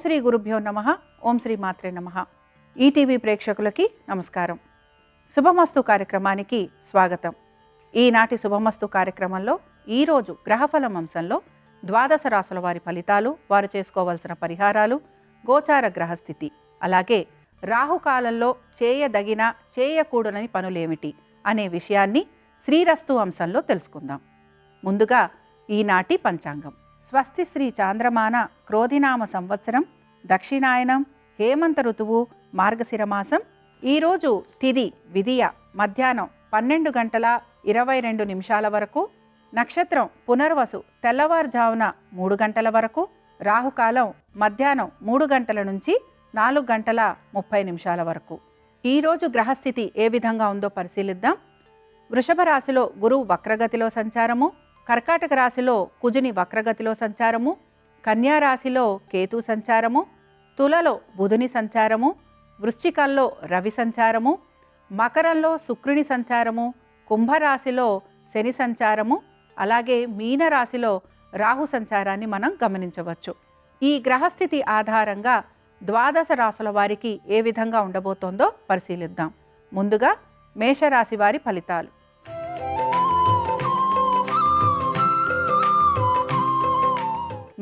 శ్రీ గురుభ్యో నమః. ఓం శ్రీ మాత్రే నమః. ఈటీవీ ప్రేక్షకులకి నమస్కారం. శుభమస్తు కార్యక్రమానికి స్వాగతం. ఈనాటి శుభమస్తు కార్యక్రమంలో ఈరోజు గ్రహఫలం అంశంలో ద్వాదశ రాశుల వారి ఫలితాలు, వారు చేసుకోవాల్సిన పరిహారాలు, గోచార గ్రహస్థితి, అలాగే రాహుకాలంలో చేయదగిన చేయకూడని పనులేమిటి అనే విషయాన్ని శ్రీరస్తు అంశంలో తెలుసుకుందాం. ముందుగా ఈనాటి పంచాంగం. స్వస్తి శ్రీ చాంద్రమాన క్రోధినామ సంవత్సరం, దక్షిణాయనం, హేమంత ఋతువు, మార్గశిర మాసం. ఈరోజు తిథి విదియ మధ్యాహ్నం 12:22 వరకు, నక్షత్రం పునర్వసు తెల్లవారుజామున 3 గంటల వరకు, రాహుకాలం మధ్యాహ్నం 3 గంటల నుంచి 4:30 వరకు. ఈరోజు గ్రహస్థితి ఏ విధంగా ఉందో పరిశీలిద్దాం. వృషభ రాశిలో గురువు వక్రగతిలో సంచారము, కర్కాటక రాశిలో కుజుని వక్రగతిలో సంచారము, కన్యా రాశిలో కేతు సంచారము, తులలో బుధుని సంచారము, వృశ్చికంలో రవి సంచారము, మకరంలో శుక్రుని సంచారము, కుంభరాశిలో శని సంచారము, అలాగే మీనరాశిలో రాహు సంచారాన్ని మనం గమనించవచ్చు. ఈ గ్రహస్థితి ఆధారంగా ద్వాదశ రాశుల వారికి ఏ విధంగా ఉండబోతోందో పరిశీలిద్దాం. ముందుగా మేషరాశి వారి ఫలితాలు.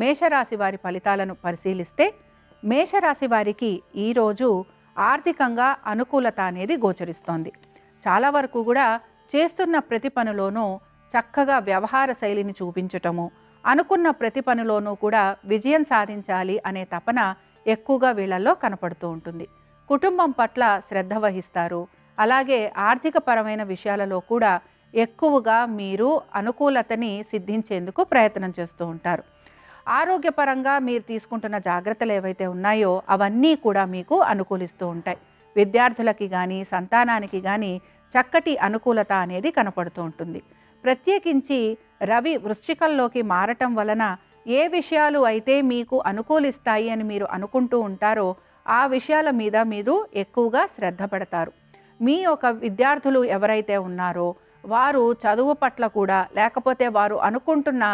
మేషరాశి వారి ఫలితాలను పరిశీలిస్తే, మేషరాశి వారికి ఈరోజు ఆర్థికంగా అనుకూలత అనేది గోచరిస్తోంది. చాలా వరకు కూడా చేస్తున్న ప్రతి పనిలోనూ చక్కగా వ్యవహార శైలిని చూపించటము, అనుకున్న ప్రతి పనిలోనూ కూడా విజయం సాధించాలి అనే తపన ఎక్కువగా వీళ్ళల్లో కనపడుతూ ఉంటుంది. కుటుంబం పట్ల శ్రద్ధ వహిస్తారు. అలాగే ఆర్థిక పరమైన విషయాలలో కూడా ఎక్కువగా మీరు అనుకూలతని సిద్ధించేందుకు ప్రయత్నం చేస్తూ ఉంటారు. ఆరోగ్యపరంగా మీరు తీసుకుంటున్న జాగ్రత్తలు ఏవైతే ఉన్నాయో అవన్నీ కూడా మీకు అనుకూలిస్తూ ఉంటాయి. విద్యార్థులకి కానీ సంతానానికి కానీ చక్కటి అనుకూలత అనేది కనపడుతూ ఉంటుంది. ప్రత్యేకించి రవి వృశ్చికంలోకి మారటం వలన ఏ విషయాలు అయితే మీకు అనుకూలిస్తాయి అని మీరు అనుకుంటూ ఉంటారో ఆ విషయాల మీద మీరు ఎక్కువగా శ్రద్ధ పెడతారు. మీ యొక్క విద్యార్థులు ఎవరైతే ఉన్నారో వారు చదువు పట్ల కూడా, లేకపోతే వారు అనుకుంటున్న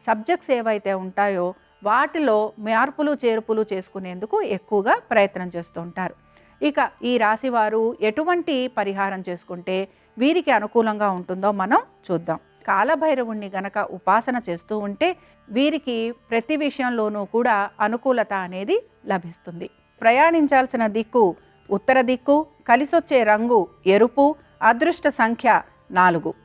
సబ్జెక్ట్స్ ఏవైతే ఉంటాయో వాటిలో మార్పులు చేర్పులు చేసుకునేందుకు ఎక్కువగా ప్రయత్నం చేస్తూ ఉంటారు. ఇక ఈ రాశి వారు ఎటువంటి పరిహారం చేసుకుంటే వీరికి అనుకూలంగా ఉంటుందో మనం చూద్దాం. కాలభైరవుణ్ణి గనక ఉపాసన చేస్తూ ఉంటే వీరికి ప్రతి విషయంలోనూ కూడా అనుకూలత అనేది లభిస్తుంది. ప్రయాణించాల్సిన దిక్కు ఉత్తర దిక్కు, కలిసొచ్చే రంగు ఎరుపు, అదృష్ట సంఖ్య 4.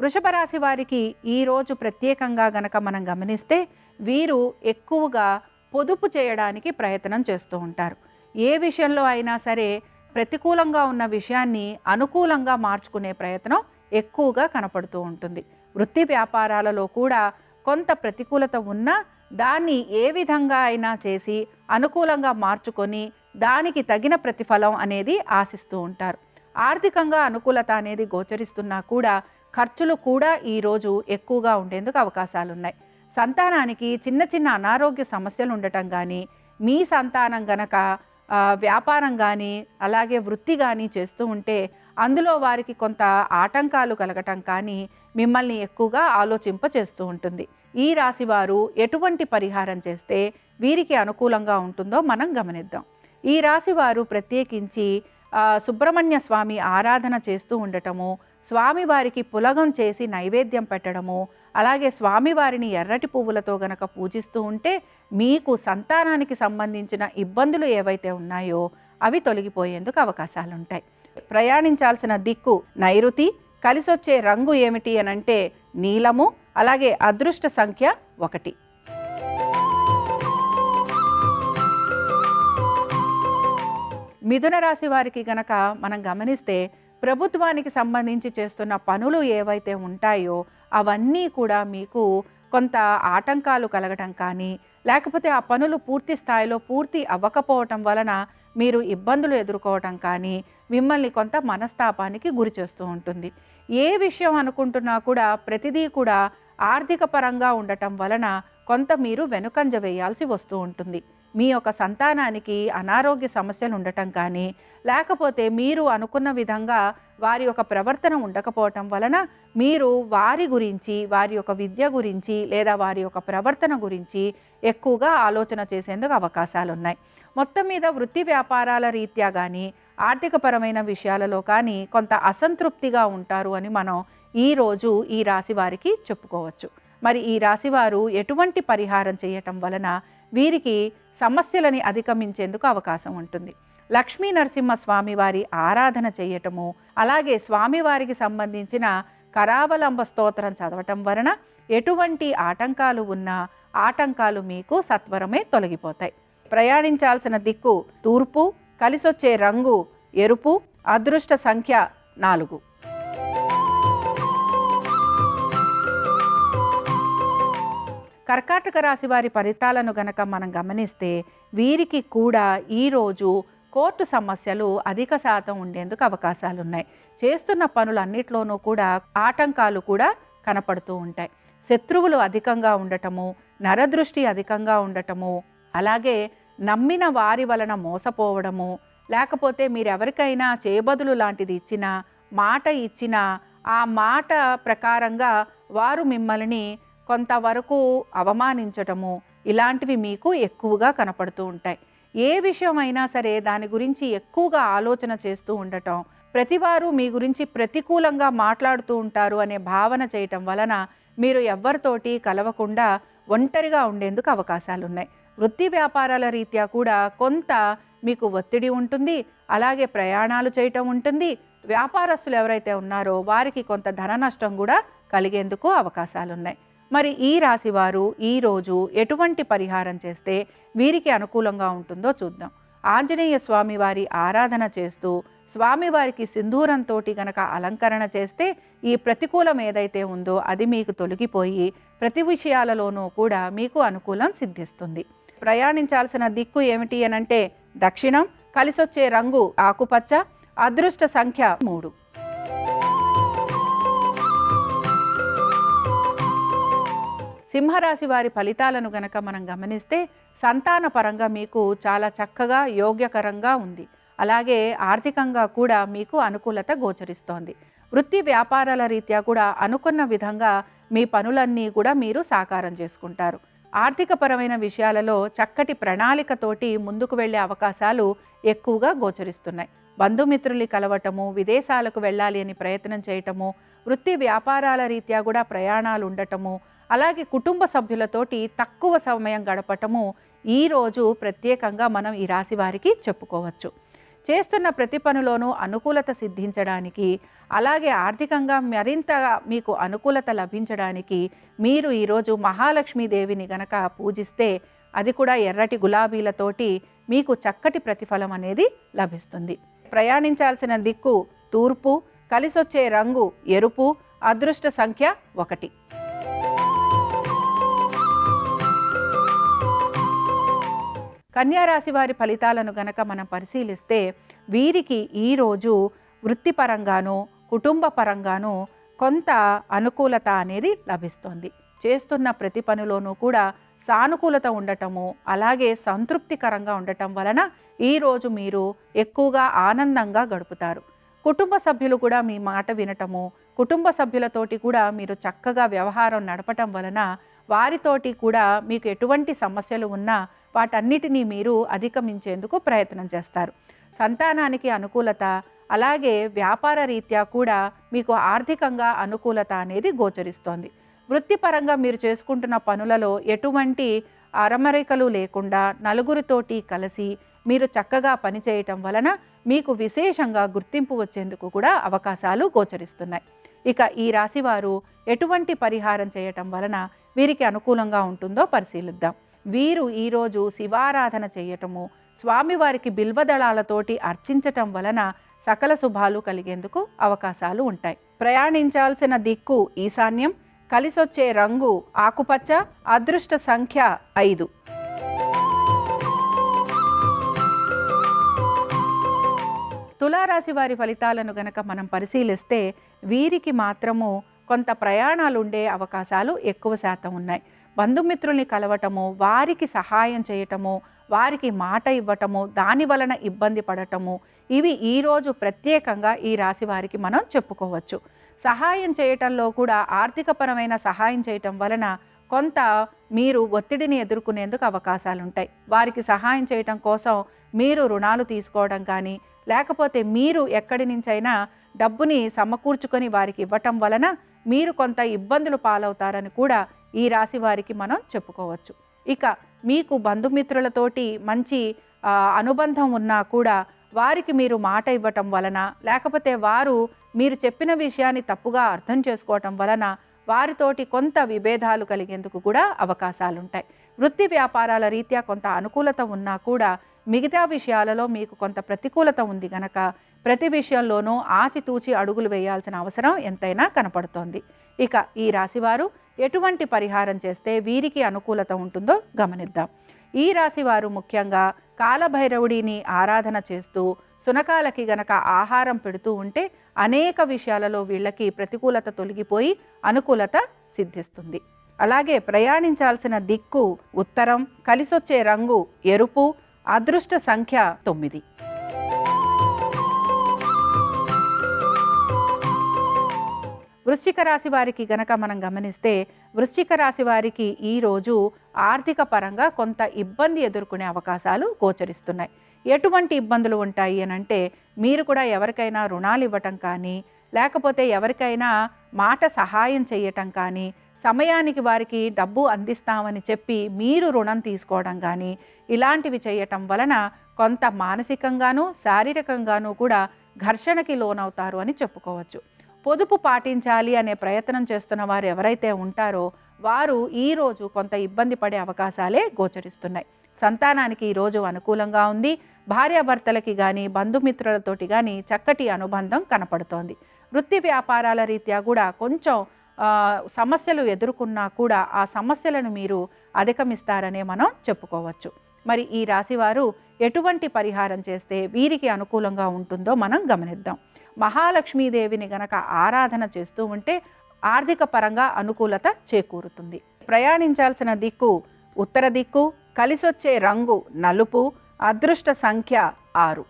వృషభ రాశి వారికి ఈరోజు ప్రత్యేకంగా గనక మనం గమనిస్తే వీరు ఎక్కువగా పొదుపు చేయడానికి ప్రయత్నం చేస్తూ ఉంటారు. ఏ విషయంలో అయినా సరే ప్రతికూలంగా ఉన్న విషయాన్ని అనుకూలంగా మార్చుకునే ప్రయత్నం ఎక్కువగా కనపడుతూ ఉంటుంది. వృత్తి వ్యాపారాలలో కూడా కొంత ప్రతికూలత ఉన్నా దాన్ని ఏ విధంగా అయినా చేసి అనుకూలంగా మార్చుకొని దానికి తగిన ప్రతిఫలం అనేది ఆశిస్తూ ఉంటారు. ఆర్థికంగా అనుకూలత అనేది గోచరిస్తున్నా కూడా ఖర్చులు కూడా ఈరోజు ఎక్కువగా ఉండేందుకు అవకాశాలు ఉన్నాయి. సంతానానికి చిన్న చిన్న అనారోగ్య సమస్యలు ఉండటం కానీ, మీ సంతానం గనక వ్యాపారం కానీ అలాగే వృత్తి కానీ చేస్తూ ఉంటే అందులో వారికి కొంత ఆటంకాలు కలగటం కానీ మిమ్మల్ని ఎక్కువగా ఆలోచింప చేస్తూ ఉంటుంది. ఈ రాశి వారు ఎటువంటి పరిహారం చేస్తే వీరికి అనుకూలంగా ఉంటుందో మనం గమనిద్దాం. ఈ రాశి వారు ప్రత్యేకించి సుబ్రహ్మణ్య స్వామి ఆరాధన చేస్తూ ఉండటము, స్వామివారికి పులగం చేసి నైవేద్యం పెట్టడము, అలాగే స్వామివారిని ఎర్రటి పువ్వులతో గనక పూజిస్తూ ఉంటే మీకు సంతానానికి సంబంధించిన ఇబ్బందులు ఏవైతే ఉన్నాయో అవి తొలగిపోయేందుకు అవకాశాలు ఉంటాయి. ప్రయాణించాల్సిన దిక్కు నైరుతి, కలిసొచ్చే రంగు ఏమిటి అనంటే నీలము, అలాగే అదృష్ట సంఖ్య 1. మిథున రాశి వారికి గనక మనం గమనిస్తే ప్రభుత్వానికి సంబంధించి చేస్తున్న పనులు ఏవైతే ఉంటాయో అవన్నీ కూడా మీకు కొంత ఆటంకాలు కలగటం కానీ, లేకపోతే ఆ పనులు పూర్తి స్థాయిలో పూర్తి అవ్వకపోవటం వలన మీరు ఇబ్బందులు ఎదుర్కోవటం కానీ మిమ్మల్ని కొంత మనస్తాపానికి గురి చేస్తూ ఉంటుంది. ఏ విషయం అనుకుంటున్నా కూడా ప్రతిదీ కూడా ఆర్థిక పరంగా ఉండటం వలన కొంత మీరు వెనుకంజ వేయాల్సి వస్తూ ఉంటుంది. మీ యొక్క సంతానానికి అనారోగ్య సమస్యలు ఉండటం కానీ, లేకపోతే మీరు అనుకున్న విధంగా వారి యొక్క ప్రవర్తన ఉండకపోవటం వలన మీరు వారి గురించి, వారి యొక్క విద్య గురించి లేదా వారి యొక్క ప్రవర్తన గురించి ఎక్కువగా ఆలోచన చేసేందుకు అవకాశాలున్నాయి. మొత్తం మీద వృత్తి వ్యాపారాల రీత్యా కానీ, ఆర్థికపరమైన విషయాలలో కానీ కొంత అసంతృప్తిగా ఉంటారు అని మనం ఈరోజు ఈ రాశి వారికి చెప్పుకోవచ్చు. మరి ఈ రాశివారు ఎటువంటి పరిహారం చేయటం వలన వీరికి సమస్యలని అధిగమించేందుకు అవకాశం ఉంటుంది? లక్ష్మీ నరసింహ స్వామివారి ఆరాధన చేయటము, అలాగే స్వామివారికి సంబంధించిన కరావలంబ స్తోత్రం చదవటం వలన ఎటువంటి ఆటంకాలు ఉన్నా ఆటంకాలు మీకు సత్వరమే తొలగిపోతాయి. ప్రయాణించాల్సిన దిక్కు తూర్పు, కలిసొచ్చే రంగు ఎరుపు, అదృష్ట సంఖ్య 4. కర్కాటక రాశి వారి ఫలితాలను గనక మనం గమనిస్తే వీరికి కూడా ఈరోజు కోర్టు సమస్యలు అధిక శాతం ఉండేందుకు అవకాశాలున్నాయి. చేస్తున్న పనులన్నిట్లోనూ కూడా ఆటంకాలు కూడా కనపడుతూ ఉంటాయి. శత్రువులు అధికంగా ఉండటము, నరదృష్టి అధికంగా ఉండటము, అలాగే నమ్మిన వారి వలన మోసపోవడము, లేకపోతే మీరెవరికైనా చేయబదులు లాంటిది ఇచ్చినా, మాట ఇచ్చినా ఆ మాట ప్రకారంగా వారు మిమ్మల్ని కొంతవరకు అవమానించటము, ఇలాంటివి మీకు ఎక్కువగా కనపడుతూ ఉంటాయి. ఏ విషయమైనా సరే దాని గురించి ఎక్కువగా ఆలోచన చేస్తూ ఉండటం, ప్రతివారు మీ గురించి ప్రతికూలంగా మాట్లాడుతూ ఉంటారు అనే భావన చేయటం వలన మీరు ఎవ్వరితోటి కలవకుండా ఒంటరిగా ఉండేందుకు అవకాశాలున్నాయి. వృత్తి వ్యాపారాల రీత్యా కూడా కొంత మీకు ఒత్తిడి ఉంటుంది, అలాగే ప్రయాణాలు చేయటం ఉంటుంది. వ్యాపారస్తులు ఎవరైతే ఉన్నారో వారికి కొంత ధన నష్టం కూడా కలిగేందుకు అవకాశాలున్నాయి. మరి ఈ రాశి వారు ఈరోజు ఎటువంటి పరిహారం చేస్తే వీరికి అనుకూలంగా ఉంటుందో చూద్దాం. ఆంజనేయ స్వామి వారి ఆరాధన చేస్తూ స్వామివారికి సింధూరంతో గనక అలంకరణ చేస్తే ఈ ప్రతికూలం ఏదైతే ఉందో అది మీకు తొలగిపోయి ప్రతి విషయాలలోనూ కూడా మీకు అనుకూలం సిద్ధిస్తుంది. ప్రయాణించాల్సిన దిక్కు ఏమిటి అనంటే దక్షిణం, కలిసొచ్చే రంగు ఆకుపచ్చ, అదృష్ట సంఖ్య 3. సింహరాశి వారి ఫలితాలను గనక మనం గమనిస్తే సంతాన పరంగా మీకు చాలా చక్కగా యోగ్యకరంగా ఉంది. అలాగే ఆర్థికంగా కూడా మీకు అనుకూలత గోచరిస్తోంది. వృత్తి వ్యాపారాల రీత్యా కూడా అనుకున్న విధంగా మీ పనులన్నీ కూడా మీరు సాకారం చేసుకుంటారు. ఆర్థికపరమైన విషయాలలో చక్కటి ప్రణాళికతోటి ముందుకు వెళ్ళే అవకాశాలు ఎక్కువగా గోచరిస్తున్నాయి. బంధుమిత్రుల్ని కలవటము, విదేశాలకు వెళ్ళాలి అని ప్రయత్నం చేయటము, వృత్తి వ్యాపారాల రీత్యా కూడా ప్రయాణాలు ఉండటము, అలాగే కుటుంబ సభ్యులతోటి తక్కువ సమయం గడపటము ఈరోజు ప్రత్యేకంగా మనం ఈ రాశి వారికి చెప్పుకోవచ్చు. చేస్తున్న ప్రతి పనిలోనూ అనుకూలత సిద్ధించడానికి, అలాగే ఆర్థికంగా మరింతగా మీకు అనుకూలత లభించడానికి మీరు ఈరోజు మహాలక్ష్మీదేవిని గనక పూజిస్తే అది కూడా ఎర్రటి గులాబీలతోటి మీకు చక్కటి ప్రతిఫలం అనేది లభిస్తుంది. ప్రయాణించాల్సిన దిక్కు తూర్పు, కలిసొచ్చే రంగు ఎరుపు, అదృష్ట సంఖ్య 1. కన్యారాశి వారి ఫలితాలను గనక మనం పరిశీలిస్తే వీరికి ఈరోజు వృత్తిపరంగాను కుటుంబ పరంగాను కొంత అనుకూలత అనేది లభిస్తుంది. చేస్తున్న ప్రతి పనిలోనూ కూడా సానుకూలత ఉండటము, అలాగే సంతృప్తికరంగా ఉండటం వలన ఈరోజు మీరు ఎక్కువగా ఆనందంగా గడుపుతారు. కుటుంబ సభ్యులు కూడా మీ మాట వినటము, కుటుంబ సభ్యులతోటి కూడా మీరు చక్కగా వ్యవహారం నడపటం వలన వారితోటి కూడా మీకు ఎటువంటి సమస్యలు ఉన్నా వాటన్నిటినీ మీరు అధిగమించేందుకు ప్రయత్నం చేస్తారు. సంతానానికి అనుకూలత, అలాగే వ్యాపార రీత్యా కూడా మీకు ఆర్థికంగా అనుకూలత అనేది గోచరిస్తోంది. వృత్తిపరంగా మీరు చేసుకుంటున్న పనులలో ఎటువంటి అరమరికలు లేకుండా నలుగురితోటి కలిసి మీరు చక్కగా పనిచేయటం వలన మీకు విశేషంగా గుర్తింపు వచ్చేందుకు కూడా అవకాశాలు గోచరిస్తున్నాయి. ఇక ఈ రాశివారు ఎటువంటి పరిహారం చేయటం వలన వీరికి అనుకూలంగా ఉంటుందో పరిశీలిద్దాం. వీరు ఈరోజు శివారాధన చేయటము, స్వామివారికి బిల్వదళాలతోటి అర్చించటం వలన సకల శుభాలు కలిగేందుకు అవకాశాలు ఉంటాయి. ప్రయాణించాల్సిన దిక్కు ఈశాన్యం, కలిసొచ్చే రంగు ఆకుపచ్చ, అదృష్ట సంఖ్య 5. తులారాశి వారి ఫలితాలను గనక మనం పరిశీలిస్తే వీరికి మాత్రము కొంత ప్రయాణాలు ఉండే అవకాశాలు ఎక్కువ శాతం ఉన్నాయి. బంధుమిత్రుల్ని కలవటము, వారికి సహాయం చేయటము, వారికి మాట ఇవ్వటము, దాని వలన ఇబ్బంది పడటము, ఇవి ఈరోజు ప్రత్యేకంగా ఈ రాశి వారికి మనం చెప్పుకోవచ్చు. సహాయం చేయటంలో కూడా ఆర్థికపరమైన సహాయం చేయటం వలన కొంత మీరు ఒత్తిడిని ఎదుర్కొనేందుకు అవకాశాలు ఉంటాయి. వారికి సహాయం చేయటం కోసం మీరు రుణాలు తీసుకోవడం కానీ, లేకపోతే మీరు ఎక్కడి నుంచైనా డబ్బుని సమకూర్చుకొని వారికి ఇవ్వటం వలన మీరు కొంత ఇబ్బందులు పాలవుతారని కూడా ఈ రాశి వారికి మనం చెప్పుకోవచ్చు. ఇక మీకు బంధుమిత్రులతోటి మంచి అనుబంధం ఉన్నా కూడా వారికి మీరు మాట ఇవ్వటం వలన, లేకపోతే వారు మీరు చెప్పిన విషయాన్ని తప్పుగా అర్థం చేసుకోవటం వలన వారితోటి కొంత విభేదాలు కలిగేందుకు కూడా అవకాశాలు ఉంటాయి. వృత్తి వ్యాపారాల రీత్యా కొంత అనుకూలత ఉన్నా కూడా మిగతా విషయాలలో మీకు కొంత ప్రతికూలత ఉంది గనక ప్రతి విషయంలోనూ ఆచితూచి అడుగులు వేయాల్సిన అవసరం ఎంతైనా కనపడుతోంది. ఇక ఈ రాశివారు ఎటువంటి పరిహారం చేస్తే వీరికి అనుకూలత ఉంటుందో గమనిద్దాం. ఈ రాశివారు ముఖ్యంగా కాలభైరవుడిని ఆరాధన చేస్తూ సునకాలకి గనక ఆహారం పెడుతూ ఉంటే అనేక విషయాలలో వీళ్ళకి ప్రతికూలత తొలగిపోయి అనుకూలత సిద్ధిస్తుంది. అలాగే ప్రయాణించాల్సిన దిక్కు ఉత్తరం, కలిసొచ్చే రంగు ఎరుపు, అదృష్ట సంఖ్య 9. వృశ్చిక రాశి వారికి గనక మనం గమనిస్తే వృశ్చిక రాశి వారికి ఈరోజు ఆర్థిక పరంగా కొంత ఇబ్బంది ఎదుర్కొనే అవకాశాలు గోచరిస్తున్నాయి. ఎటువంటి ఇబ్బందులు ఉంటాయి అని అంటే, మీరు కూడా ఎవరికైనా రుణాలు ఇవ్వటం కానీ, లేకపోతే ఎవరికైనా మాట సహాయం చేయటం కానీ, సమయానికి వారికి డబ్బు అందిస్తామని చెప్పి మీరు రుణం తీసుకోవడం కానీ, ఇలాంటివి చేయటం వలన కొంత మానసికంగానూ శారీరకంగానూ కూడా ఘర్షణకి లోనవుతారు అని చెప్పుకోవచ్చు. పొదుపు పాటించాలి అనే ప్రయత్నం చేస్తున్న వారు ఎవరైతే ఉంటారో వారు ఈరోజు కొంత ఇబ్బంది పడే అవకాశాలే గోచరిస్తున్నాయి. సంతానానికి ఈరోజు అనుకూలంగా ఉంది. భార్యాభర్తలకి కానీ బంధుమిత్రులతోటి కానీ చక్కటి అనుబంధం కనపడుతోంది. వృత్తి వ్యాపారాల రీత్యా కూడా కొంచెం సమస్యలు ఎదుర్కొన్నా కూడా ఆ సమస్యలను మీరు అధిగమిస్తారనే మనం చెప్పుకోవచ్చు. మరి ఈ రాశివారు ఎటువంటి పరిహారం చేస్తే వీరికి అనుకూలంగా ఉంటుందో మనం గమనిద్దాం. మహాలక్ష్మీదేవిని గనక ఆరాధన చేస్తూ ఉంటే ఆర్థిక పరంగా అనుకూలత చేకూరుతుంది. ప్రయాణించాల్సిన దిక్కు ఉత్తర దిక్కు, కలిసొచ్చే రంగు నలుపు, అదృష్ట సంఖ్య 6.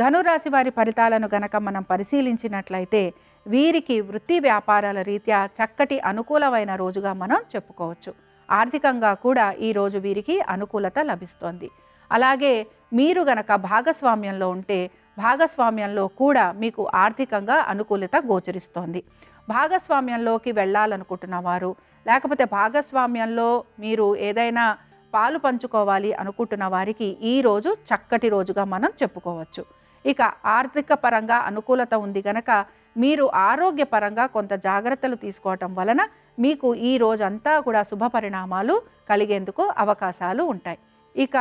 ధనురాశి వారి ఫలితాలను గనక మనం పరిశీలించినట్లయితే వీరికి వృత్తి వ్యాపారాల రీత్యా చక్కటి అనుకూలమైన రోజుగా మనం చెప్పుకోవచ్చు. ఆర్థికంగా కూడా ఈరోజు వీరికి అనుకూలత లభిస్తోంది. అలాగే మీరు గనక భాగస్వామ్యంలో ఉంటే భాగస్వామ్యంలో కూడా మీకు ఆర్థికంగా అనుకూలత గోచరిస్తోంది. భాగస్వామ్యంలోకి వెళ్ళాలనుకుంటున్న వారు, లేకపోతే భాగస్వామ్యంలో మీరు ఏదైనా పాలు పంచుకోవాలి అనుకుంటున్న వారికి ఈరోజు చక్కటి రోజుగా మనం చెప్పుకోవచ్చు. ఇక ఆర్థిక పరంగా అనుకూలత ఉంది గనక మీరు ఆరోగ్యపరంగా కొంత జాగ్రత్తలు తీసుకోవటం వలన మీకు ఈ రోజంతా కూడా శుభ పరిణామాలు కలిగేందుకు అవకాశాలు ఉంటాయి. ఇక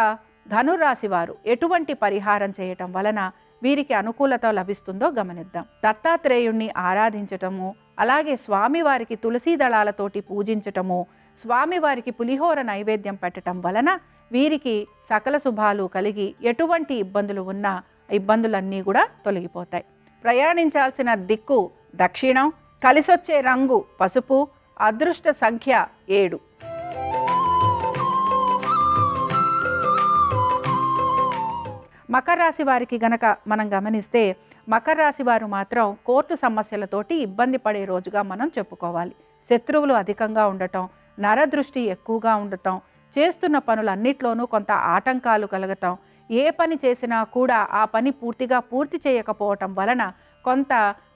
ధనురాశి వారు ఎటువంటి పరిహారం చేయటం వలన వీరికి అనుకూలత లభిస్తుందో గమనిద్దాం. దత్తాత్రేయుణ్ణి ఆరాధించటము, అలాగే స్వామివారికి తులసీ దళాలతోటి పూజించటము, స్వామివారికి పులిహోర నైవేద్యం పెట్టడం వలన వీరికి సకల శుభాలు కలిగి ఎటువంటి ఇబ్బందులు ఉన్నా ఇబ్బందులన్నీ కూడా తొలగిపోతాయి. ప్రయాణించాల్సిన దిక్కు దక్షిణం, కలిసొచ్చే రంగు పసుపు, అదృష్ట సంఖ్య 7. మకర రాశి వారికి గనక మనం గమనిస్తే మకర రాశి వారు మాత్రం కోర్టు సమస్యలతోటి ఇబ్బంది పడే రోజుగా మనం చెప్పుకోవాలి. శత్రువులు అధికంగా ఉండటం, నరదృష్టి ఎక్కువగా ఉండటం, చేస్తున్న పనులన్నిట్లోనూ కొంత ఆటంకాలు కలగటం, ఏ పని చేసినా కూడా ఆ పని పూర్తి చేయకపోవటం వలన కొంత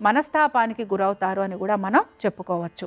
మనస్తాపానికి గురవుతారు అని కూడా మనం చెప్పుకోవచ్చు.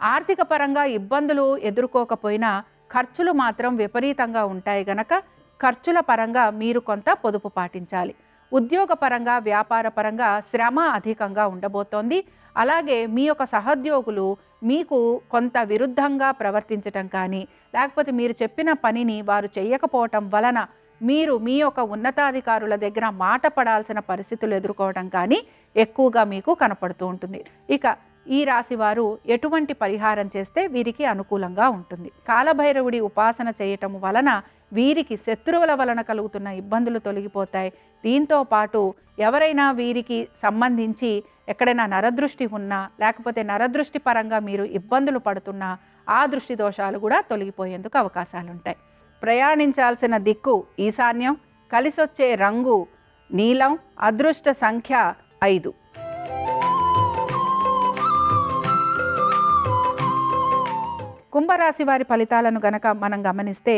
ఆర్థిక పరంగా ఇబ్బందులు ఎదుర్కోకపోయినా ఖర్చులు మాత్రం విపరీతంగా ఉంటాయి గనక ఖర్చుల పరంగా మీరు కొంత పొదుపు పాటించాలి. ఉద్యోగ పరంగా వ్యాపార పరంగా శ్రమ అధికంగా ఉండబోతోంది. అలాగే మీ యొక్క సహోద్యోగులు మీకు కొంత విరుద్ధంగా ప్రవర్తించటం కానీ, లేకపోతే మీరు చెప్పిన పనిని వారు చేయకపోవటం వలన మీరు మీ యొక్క ఉన్నతాధికారుల దగ్గర మాట పడాల్సిన పరిస్థితులు ఎదుర్కోవడం కానీ ఎక్కువగా మీకు కనపడుతూ ఉంటుంది. ఇక ఈ రాశి వారు ఎటువంటి పరిహారం చేస్తే వీరికి అనుకూలంగా ఉంటుంది? కాలభైరవుడి ఉపాసన చేయటం వలన వీరికి శత్రువుల వలన కలుగుతున్న ఇబ్బందులు తొలగిపోతాయి. దీంతో పాటు ఎవరైనా వీరికి సంబంధించి ఎక్కడైనా నరదృష్టి ఉన్నా, లేకపోతే నరదృష్టి పరంగా మీరు ఇబ్బందులు పడుతున్నా ఆ దృష్టి దోషాలు కూడా తొలగిపోయేందుకు అవకాశాలుంటాయి. ప్రయాణించాల్సిన దిక్కు ఈశాన్యం, కలిసొచ్చే రంగు నీలం, అదృష్ట సంఖ్య 5. కుంభరాశి వారి ఫలితాలను గనక మనం గమనిస్తే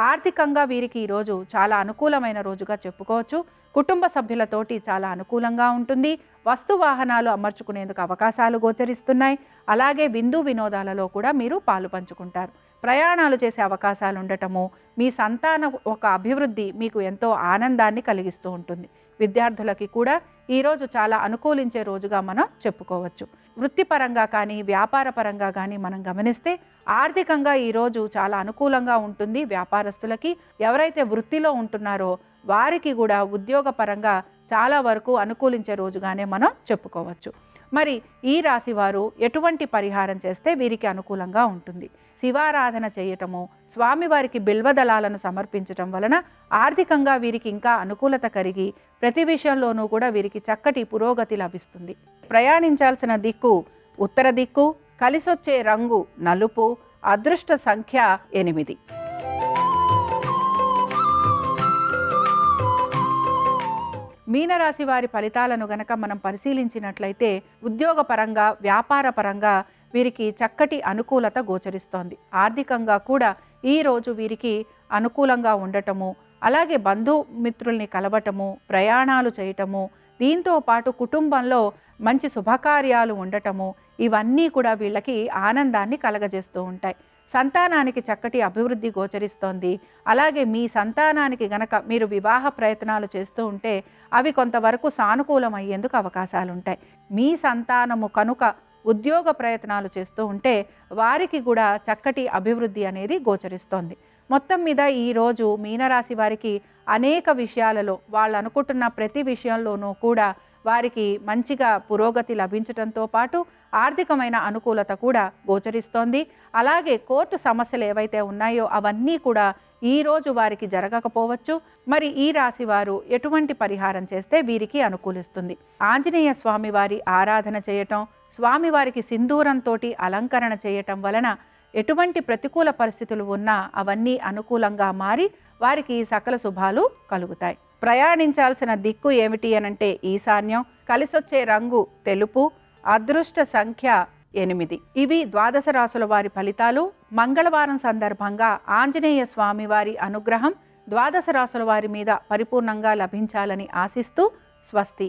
ఆర్థికంగా వీరికి ఈరోజు చాలా అనుకూలమైన రోజుగా చెప్పుకోవచ్చు. కుటుంబ సభ్యులతోటి చాలా అనుకూలంగా ఉంటుంది. వస్తు వాహనాలు అమర్చుకునేందుకు అవకాశాలు గోచరిస్తున్నాయి. అలాగే విందు వినోదాలలో కూడా మీరు పాలు పంచుకుంటారు. ప్రయాణాలు చేసే అవకాశాలు ఉండటము, మీ సంతాన ఒక అభివృద్ధి మీకు ఎంతో ఆనందాన్ని కలిగిస్తూ ఉంటుంది. విద్యార్థులకి కూడా ఈరోజు చాలా అనుకూలించే రోజుగా మనం చెప్పుకోవచ్చు. వృత్తిపరంగా కానీ వ్యాపార పరంగా కానీ మనం గమనిస్తే ఆర్థికంగా ఈరోజు చాలా అనుకూలంగా ఉంటుంది. వ్యాపారస్తులకి, ఎవరైతే వృత్తిలో ఉంటున్నారో వారికి కూడా ఉద్యోగపరంగా చాలా వరకు అనుకూలించే రోజుగానే మనం చెప్పుకోవచ్చు. మరి ఈ రాశి వారు ఎటువంటి పరిహారం చేస్తే వీరికి అనుకూలంగా ఉంటుంది? శివారాధన చేయటము, స్వామివారికి బిల్వదళాలను సమర్పించటం వలన ఆర్థికంగా వీరికి ఇంకా అనుకూలత కలిగి ప్రతి విషయంలోనూ కూడా వీరికి చక్కటి పురోగతి లభిస్తుంది. ప్రయాణించాల్సిన దిక్కు ఉత్తర దిక్కు, కలిసొచ్చే రంగు నలుపు, అదృష్ట సంఖ్య 8. మీనరాశి వారి ఫలితాలను గనక మనం పరిశీలించినట్లయితే ఉద్యోగపరంగా వ్యాపార పరంగా వీరికి చక్కటి అనుకూలత గోచరిస్తోంది. ఆర్థికంగా కూడా ఈరోజు వీరికి అనుకూలంగా ఉండటము, అలాగే బంధుమిత్రుల్ని కలవటము, ప్రయాణాలు చేయటము, దీంతో పాటు కుటుంబంలో మంచి శుభకార్యాలు ఉండటము, ఇవన్నీ కూడా వీళ్ళకి ఆనందాన్ని కలగజేస్తూ ఉంటాయి. సంతానానికి చక్కటి అభివృద్ధి గోచరిస్తోంది. అలాగే మీ సంతానానికి గనక మీరు వివాహ ప్రయత్నాలు చేస్తూ ఉంటే అవి కొంతవరకు సానుకూలం అయ్యేందుకు అవకాశాలుంటాయి. మీ సంతానము కనుక ఉద్యోగ ప్రయత్నాలు చేస్తూ ఉంటే వారికి కూడా చక్కటి అభివృద్ధి అనేది గోచరిస్తోంది. మొత్తం మీద ఈరోజు మీనరాశి వారికి అనేక విషయాలలో వాళ్ళు అనుకుంటున్న ప్రతి విషయంలోనూ కూడా వారికి మంచిగా పురోగతి లభించడంతో పాటు ఆర్థికమైన అనుకూలత కూడా గోచరిస్తోంది. అలాగే కోర్టు సమస్యలు ఏవైతే ఉన్నాయో అవన్నీ కూడా ఈరోజు వారికి జరగకపోవచ్చు. మరి ఈ రాశి వారు ఎటువంటి పరిహారం చేస్తే వీరికి అనుకూలిస్తుంది? ఆంజనేయ స్వామి వారి ఆరాధన చేయటం, స్వామివారికి సింధూరంతో అలంకరణ చేయటం వలన ఎటువంటి ప్రతికూల పరిస్థితులు ఉన్నా అవన్నీ అనుకూలంగా మారి వారికి సకల శుభాలు కలుగుతాయి. ప్రయాణించాల్సిన దిక్కు ఏమిటి అనంటే ఈశాన్యం, కలిసొచ్చే రంగు తెలుపు, అదృష్ట సంఖ్య 8. ఇవి ద్వాదశ రాశుల వారి ఫలితాలు. మంగళవారం సందర్భంగా ఆంజనేయ స్వామి వారి అనుగ్రహం ద్వాదశ రాశుల వారి మీద పరిపూర్ణంగా లభించాలని ఆశిస్తూ స్వస్తి.